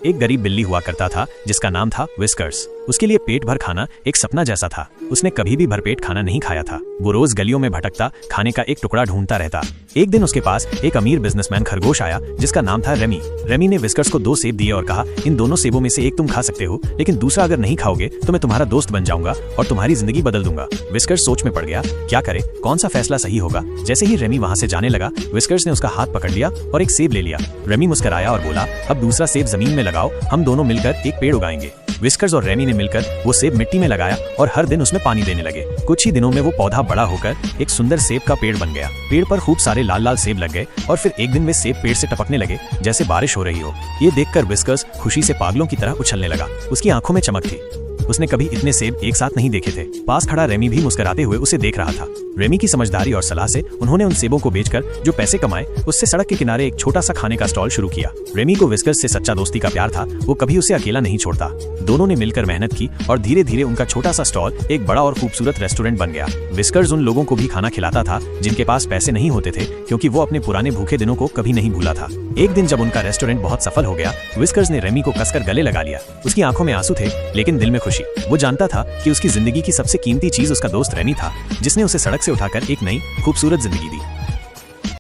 एक गरीब बिल्ली हुआ करता था जिसका नाम था विस्कर्स। उसके लिए पेट भर खाना एक सपना जैसा था। उसने कभी भी भरपेट खाना नहीं खाया था। वो रोज गलियों में भटकता, खाने का एक टुकड़ा ढूंढता रहता। एक दिन उसके पास एक अमीर बिजनेसमैन खरगोश आया जिसका नाम था रेमी। रेमी ने विस्कर्स को 2 सेब दिए और कहा, इन दोनों सेबों में से एक तुम खा सकते हो, लेकिन दूसरा अगर नहीं खाओगे तो मैं तुम्हारा दोस्त बन जाऊंगा और तुम्हारी जिंदगी बदल दूंगा। विस्कर्स सोच में पड़ गया, क्या करे, कौन सा फैसला सही होगा। जैसे ही रेमी वहां से जाने लगा, विस्कर्स ने उसका हाथ पकड़ लिया और एक सेब ले लिया। रेमी मुस्कुराया और बोला, अब दूसरा सेब जमीन में लगाओ, हम दोनों मिलकर एक पेड़ उगाएंगे। विस्कर्स और रेमी ने मिलकर वो सेब मिट्टी में लगाया और हर दिन उसमें पानी देने लगे। कुछ ही दिनों में वो पौधा बड़ा होकर एक सुंदर सेब का पेड़ बन गया। पेड़ पर खूब सारे लाल लाल सेब लग गए और फिर एक दिन वे सेब पेड़ से टपकने लगे जैसे बारिश हो रही हो। ये देखकर विस्कर्स खुशी से पागलों की तरह उछलने लगा। उसकी आंखों में चमक थी। उसने कभी इतने सेब एक साथ नहीं देखे थे। पास खड़ा रेमी भी मुस्कुराते हुए उसे देख रहा था। रेमी की समझदारी और सलाह से उन्होंने उन सेबों को बेचकर जो पैसे कमाए, उससे सड़क के किनारे एक छोटा सा खाने का स्टॉल शुरू किया। रेमी को विस्कर्स से सच्चा दोस्ती का प्यार था। वो कभी उसे अकेला नहीं छोड़ता। दोनों ने मिलकर मेहनत की और धीरे धीरे उनका छोटा सा स्टॉल एक बड़ा और खूबसूरत रेस्टोरेंट बन गया। विस्कर्स उन लोगों को भी खाना खिलाता था जिनके पास पैसे नहीं होते थे, क्योंकि वो अपने पुराने भूखे दिनों को कभी नहीं भूला था। एक दिन जब उनका रेस्टोरेंट बहुत सफल हो गया, विस्कर्स ने रेमी को कसकर गले लगा लिया। उसकी आंखों में आंसू थे, लेकिन दिल में खुशी। वो जानता था कि उसकी जिंदगी की सबसे कीमती चीज उसका दोस्त रेमी था, जिसने उसे सड़क से उठाकर एक नई खूबसूरत जिंदगी दी।